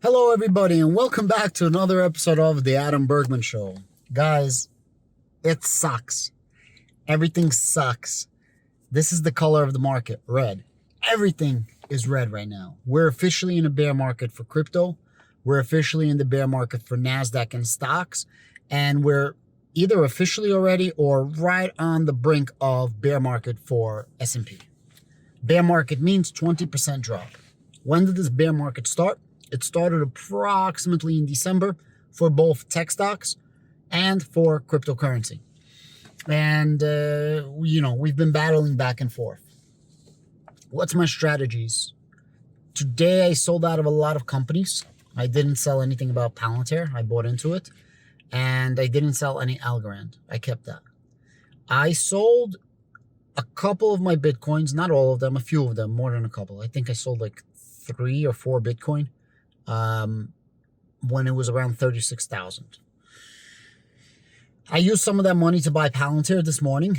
Hello, everybody, and welcome back to another episode of The Adam Bergman Show. Guys, it sucks. Everything sucks. This is the color of the market, red. Everything is red right now. We're officially in a bear market for crypto. We're officially in the bear market for NASDAQ and stocks. And we're either officially already or right on the brink of bear market for S&P. Bear market means 20% drop. When did this bear market start? It started approximately in December for both tech stocks and for cryptocurrency. And, we've been battling back and forth. What's my strategies? Today, I sold out of a lot of companies. I didn't sell anything about Palantir. I bought into it. And I didn't sell any Algorand. I kept that. I sold a couple of my Bitcoins, not all of them, a few of them, more than a couple. I think I sold like 3 or 4 Bitcoin. When it was around 36,000. I used some of that money to buy Palantir this morning,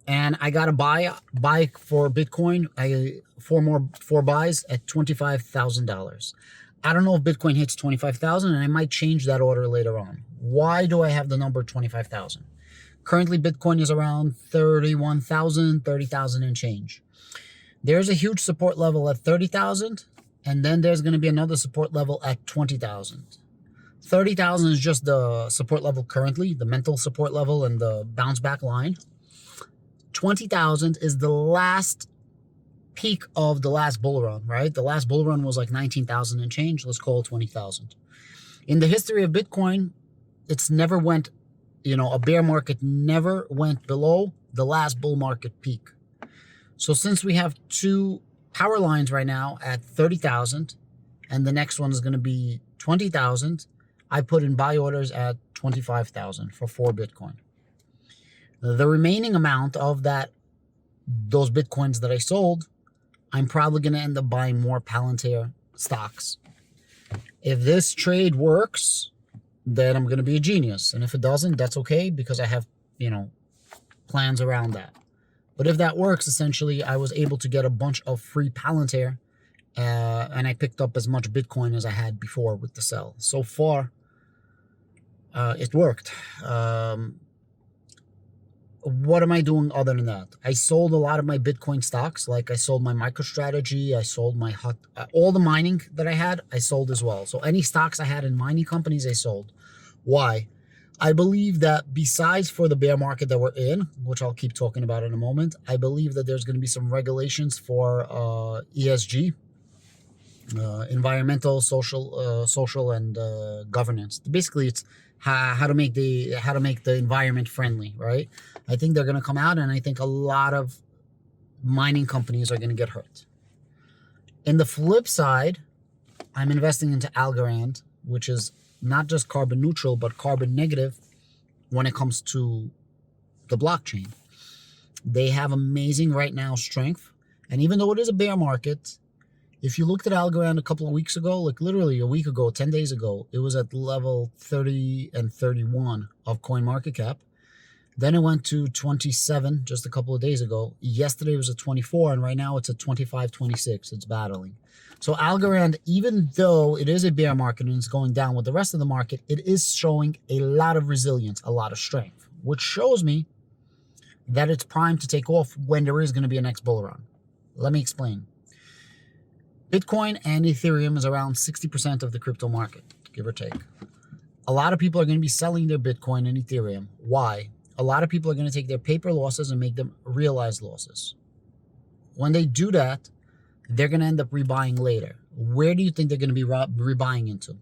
and I got a buy for Bitcoin. Four buys at $25,000. I don't know if Bitcoin hits 25,000, and I might change that order later on. Why do I have the number 25,000? Currently, Bitcoin is around 31,000, 30,000 and change. There's a huge support level at 30,000. And then there's going to be another support level at 20,000. 30,000 is just the support level currently, the mental support level and the bounce back line. 20,000 is the last peak of the last bull run, right? The last bull run was like 19,000 and change. Let's call it 20,000. In the history of Bitcoin, it's never went, a bear market never went below the last bull market peak. So since we have two power lines right now at 30,000, and the next one is going to be 20,000. I put in buy orders at 25,000 for 4 Bitcoin. The remaining amount of those Bitcoins that I sold, I'm probably going to end up buying more Palantir stocks. If this trade works, then I'm going to be a genius. And if it doesn't, that's okay because I have, plans around that. But if that works, essentially, I was able to get a bunch of free Palantir, and I picked up as much Bitcoin as I had before with the sell. So far, it worked. What am I doing other than that? I sold a lot of my Bitcoin stocks. Like I sold my MicroStrategy. I sold my all the mining that I had, I sold as well. So any stocks I had in mining companies, I sold. Why? I believe that besides for the bear market that we're in, which I'll keep talking about in a moment, I believe that there's going to be some regulations for ESG, environmental, social, and governance. Basically, it's how to make the environment friendly, right? I think they're going to come out, and I think a lot of mining companies are going to get hurt. In the flip side, I'm investing into Algorand, which is not just carbon neutral, but carbon negative when it comes to the blockchain. They have amazing right now strength. And even though it is a bear market, if you looked at Algorand a couple of weeks ago, like literally a week ago, 10 days ago, it was at level 30 and 31 of CoinMarketCap. Then it went to 27 just a couple of days ago. Yesterday it was at 24, and right now it's at 25, 26. It's battling. So Algorand, even though it is a bear market and it's going down with the rest of the market, it is showing a lot of resilience, a lot of strength, which shows me that it's primed to take off when there is going to be a next bull run. Let me explain. Bitcoin and Ethereum is around 60% of the crypto market, give or take. A lot of people are going to be selling their Bitcoin and Ethereum. Why? A lot of people are going to take their paper losses and make them realized losses. When they do that, they're going to end up rebuying later. Where do you think they're going to be rebuying into?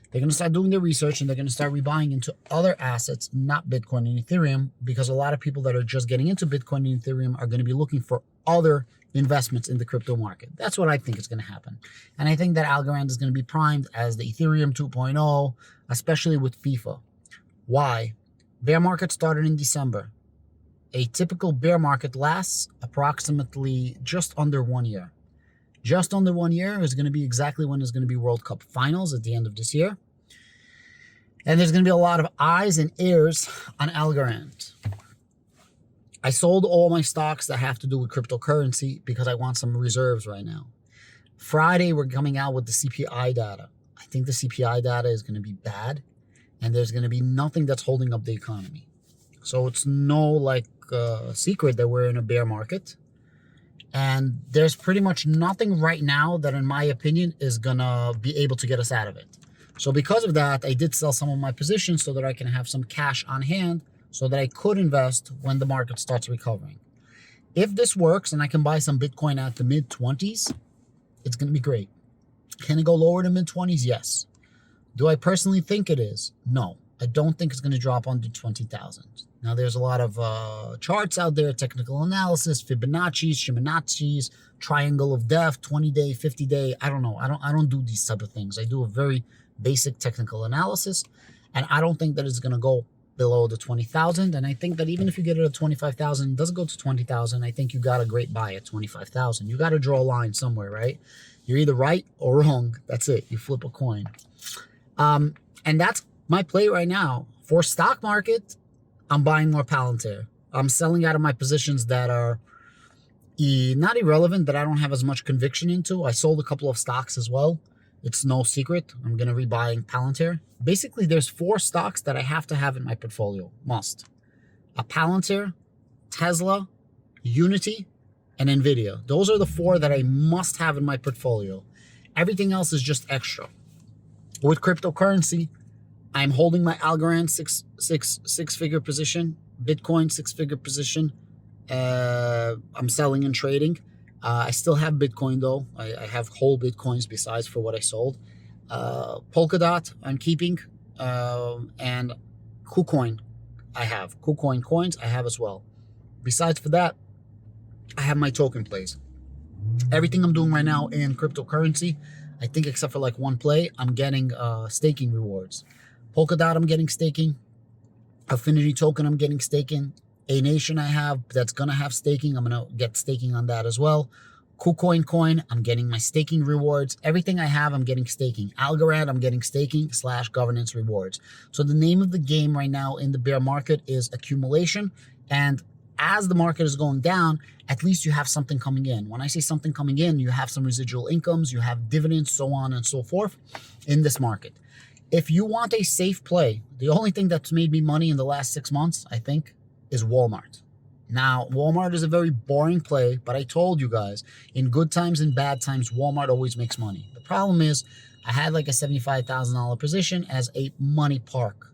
They're going to start doing their research, and they're going to start rebuying into other assets, not Bitcoin and Ethereum, because a lot of people that are just getting into Bitcoin and Ethereum are going to be looking for other investments in the crypto market. That's what I think is going to happen. And I think that Algorand is going to be primed as the Ethereum 2.0, especially with FIFA. Why? Bear market started in December. A typical bear market lasts approximately just under 1 year. Just under 1 year is going to be exactly when there's going to be World Cup finals at the end of this year. And there's going to be a lot of eyes and ears on Algorand. I sold all my stocks that have to do with cryptocurrency because I want some reserves right now. Friday, we're coming out with the CPI data. I think the CPI data is going to be bad, and there's going to be nothing that's holding up the economy. So it's no like secret that we're in a bear market. And there's pretty much nothing right now that, in my opinion, is going to be able to get us out of it. So because of that, I did sell some of my positions so that I can have some cash on hand so that I could invest when the market starts recovering. If this works and I can buy some Bitcoin at the mid-20s, it's going to be great. Can it go lower than mid-20s? Yes. Do I personally think it is? No. I don't think it's going to drop under 20,000. Now, there's a lot of charts out there, technical analysis, Fibonacci's, triangle of death, 20-day, 50-day. I don't know. I don't do these type of things. I do a very basic technical analysis, and I don't think that it's going to go below the 20,000. And I think that even if you get it at 25,000, it doesn't go to 20,000. I think you got a great buy at 25,000. You got to draw a line somewhere, right? You're either right or wrong. That's it. You flip a coin. And that's my play right now. For stock market, I'm buying more Palantir. I'm selling out of my positions that are not irrelevant, that I don't have as much conviction into. I sold a couple of stocks as well. It's no secret. I'm going to be buying Palantir. Basically, there's 4 stocks that I have to have in my portfolio. Must. A Palantir, Tesla, Unity, and NVIDIA. Those are the 4 that I must have in my portfolio. Everything else is just extra. With cryptocurrency, I'm holding my Algorand six-figure position, Bitcoin 6-figure position. I'm selling and trading. I still have Bitcoin though. I have whole Bitcoins besides for what I sold. Polkadot I'm keeping, and KuCoin I have. KuCoin coins I have as well. Besides for that, I have my token plays. Everything I'm doing right now in cryptocurrency, I think except for like one play, I'm getting staking rewards. Polkadot I'm getting staking. Affinity token I'm getting staking. A Nation I have that's gonna have staking. I'm gonna get staking on that as well. KuCoin coin, I'm getting my staking rewards. Everything I have, I'm getting staking. Algorand, I'm getting staking / governance rewards. So the name of the game right now in the bear market is accumulation. And as the market is going down, at least you have something coming in. When I say something coming in, you have some residual incomes, you have dividends, so on and so forth in this market. If you want a safe play, the only thing that's made me money in the last 6 months, I think, is Walmart. Now, Walmart is a very boring play, but I told you guys, in good times and bad times, Walmart always makes money. The problem is, I had like a $75,000 position as a money park.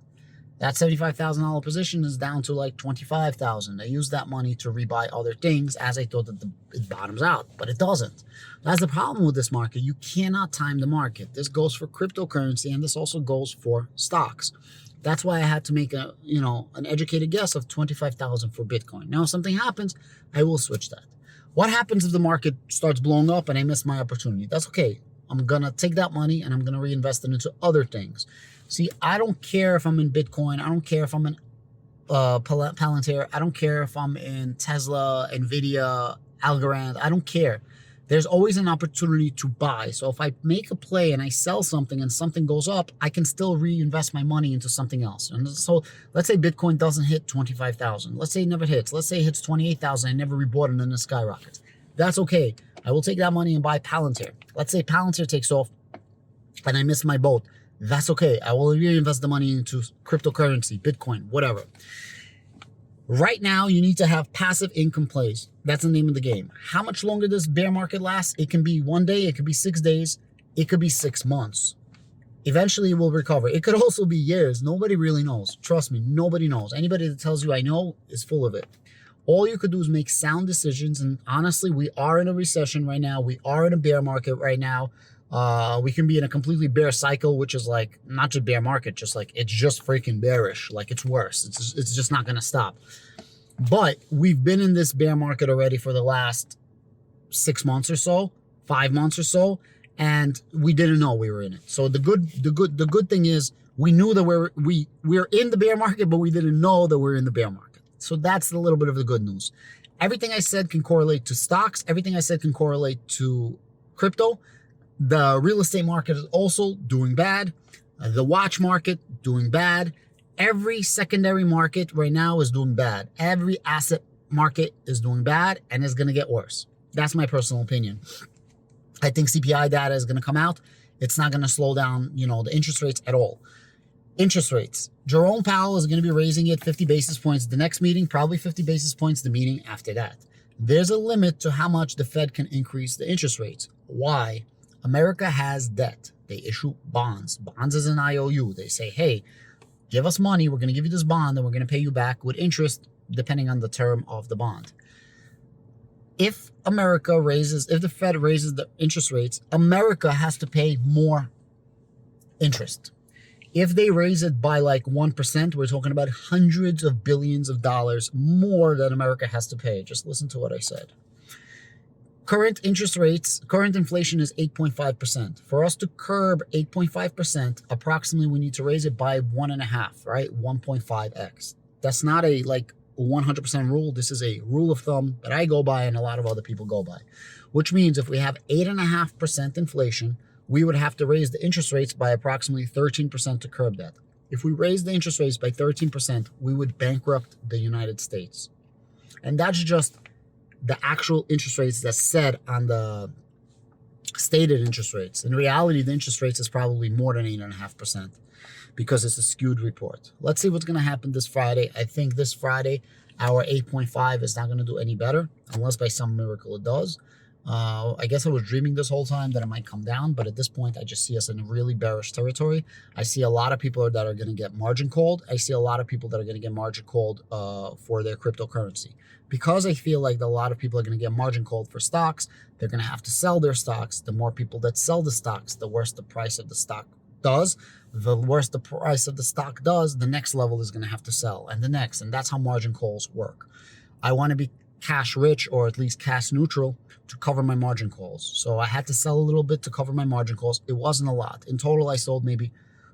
That $75,000 position is down to like $25,000. I used that money to rebuy other things as I thought that it bottoms out, but it doesn't. That's the problem with this market. You cannot time the market. This goes for cryptocurrency, and this also goes for stocks. That's why I had to make an educated guess of 25,000 for Bitcoin. Now, if something happens, I will switch that. What happens if the market starts blowing up and I miss my opportunity? That's okay. I'm going to take that money and I'm going to reinvest it into other things. See, I don't care if I'm in Bitcoin. I don't care if I'm in Palantir. I don't care if I'm in Tesla, NVIDIA, Algorand. I don't care. There's always an opportunity to buy. So if I make a play and I sell something and something goes up, I can still reinvest my money into something else. And so let's say Bitcoin doesn't hit 25,000. Let's say it never hits. Let's say it hits 28,000. I never rebought it and it skyrockets. That's okay. I will take that money and buy Palantir. Let's say Palantir takes off and I miss my boat. That's okay. I will reinvest the money into cryptocurrency, Bitcoin, whatever. Right now, you need to have passive income plays. That's the name of the game. How much longer this bear market lasts? It can be 1 day, it could be 6 days, it could be 6 months. Eventually, it will recover. It could also be years. Nobody really knows. Trust me, nobody knows. Anybody that tells you I know is full of it. All you could do is make sound decisions. And honestly, we are in a recession right now. We are in a bear market right now. We can be in a completely bear cycle, which is like not just bear market, just like it's just freaking bearish. Like it's worse. It's just not going to stop. But we've been in this bear market already for the last 6 months or so, 5 months or so, and we didn't know we were in it. So the good thing is we knew that we're in the bear market, but we didn't know that we're in the bear market. So that's a little bit of the good news. Everything I said can correlate to stocks. Everything I said can correlate to crypto. The real estate market is also doing bad. The watch market doing bad. Every secondary market right now is doing bad. Every asset market is doing bad and is going to get worse. That's my personal opinion. I think CPI data is going to come out It's not going to slow down, the interest rates at all. Interest rates. Jerome Powell is going to be raising it 50 basis points. The next meeting, probably 50 basis points the meeting after that. There's a limit to how much the Fed can increase the interest rates. Why? America has debt. They issue bonds. Bonds is an IOU. They say, hey, give us money. We're going to give you this bond and we're going to pay you back with interest depending on the term of the bond. If the Fed raises the interest rates, America has to pay more interest. If they raise it by like 1%, we're talking about hundreds of billions of dollars more than America has to pay. Just listen to what I said. Current interest rates, current inflation is 8.5%. For us to curb 8.5%, approximately we need to raise it by 1.5, right? 1.5x. That's not a 100% rule. This is a rule of thumb that I go by and a lot of other people go by, which means if we have 8.5% inflation, we would have to raise the interest rates by approximately 13% to curb that. If we raise the interest rates by 13%, we would bankrupt the United States. And that's just the actual interest rates that's said on the stated interest rates. In reality, the interest rates is probably more than 8.5% because it's a skewed report. Let's see what's going to happen this Friday. I think this Friday, our 8.5 is not going to do any better unless by some miracle it does. I guess I was dreaming this whole time that it might come down, but at this point, I just see us in really bearish territory. I see a lot of people that are going to get margin called. I see a lot of people that are going to get margin called for their cryptocurrency. Because I feel like a lot of people are going to get margin called for stocks, they're going to have to sell their stocks. The more people that sell the stocks, the worse the price of the stock does. The worse the price of the stock does, the next level is going to have to sell, and the next. And that's how margin calls work. I want to be cash rich, or at least cash neutral, to cover my margin calls. So I had to sell a little bit to cover my margin calls. It wasn't a lot. In total, I sold maybe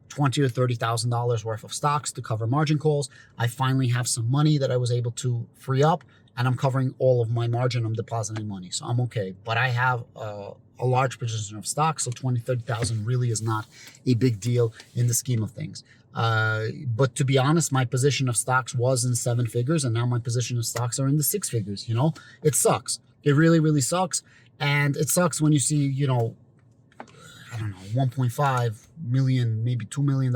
$20,000 or $30,000 worth of stocks to cover margin calls. I finally have some money that I was able to free up, and I'm covering all of my margin. I'm depositing money, so I'm okay. But I have a large position of stocks, so $20,000, $30,000 really is not a big deal in the scheme of things. But to be honest, my position of stocks was in 7 figures, and now my position of stocks are in the 6 figures. It sucks. It really, really sucks. And it sucks when you see, I don't know, 1.5 million, maybe $2 million,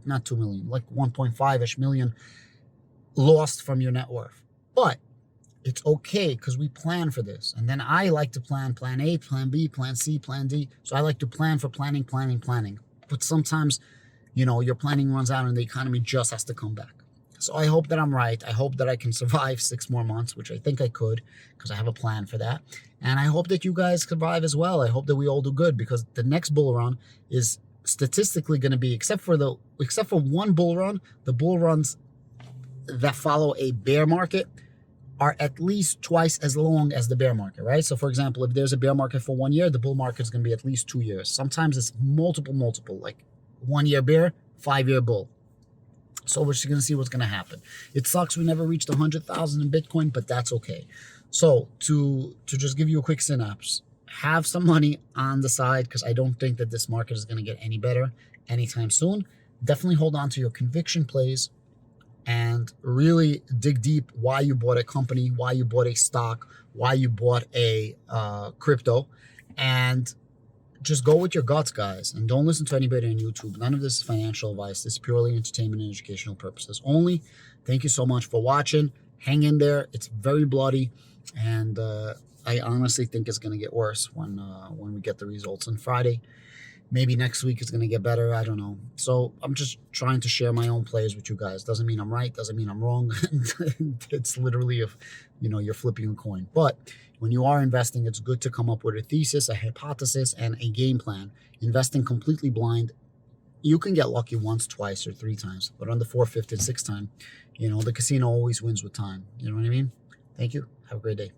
not 2 million, like 1.5-ish million lost from your net worth. But it's okay because we plan for this. And then I like to plan A, plan B, plan C, plan D. So I like to plan for planning. But sometimes, your planning runs out and the economy just has to come back. So I hope that I'm right. I hope that I can survive 6 more months, which I think I could because I have a plan for that. And I hope that you guys survive as well. I hope that we all do good because the next bull run is statistically going to be, except for one bull run, the bull runs that follow a bear market are at least twice as long as the bear market, right? So for example, if there's a bear market for 1 year, the bull market is going to be at least 2 years. Sometimes it's multiple, like 1 year bear, 5 year bull. So we're just going to see what's going to happen. It sucks we never reached 100,000 in Bitcoin, but that's okay. So to just give you a quick synapse, have some money on the side because I don't think that this market is going to get any better anytime soon. Definitely hold on to your conviction plays and really dig deep why you bought a company, why you bought a stock, why you bought a crypto, and just go with your guts, guys, and don't listen to anybody on YouTube. None of this is financial advice. This is purely entertainment and educational purposes only. Thank you so much for watching. Hang in there. It's very bloody, and I honestly think it's going to get worse when we get the results on Friday. Maybe next week it's going to get better. I don't know. So I'm just trying to share my own plays with you guys. Doesn't mean I'm right. Doesn't mean I'm wrong. It's literally you're flipping a coin. But when you are investing, it's good to come up with a thesis, a hypothesis, and a game plan. Investing completely blind, you can get lucky once, twice, or 3 times. But on the 4th, 5th, and 6th time, the casino always wins with time. You know what I mean? Thank you. Have a great day.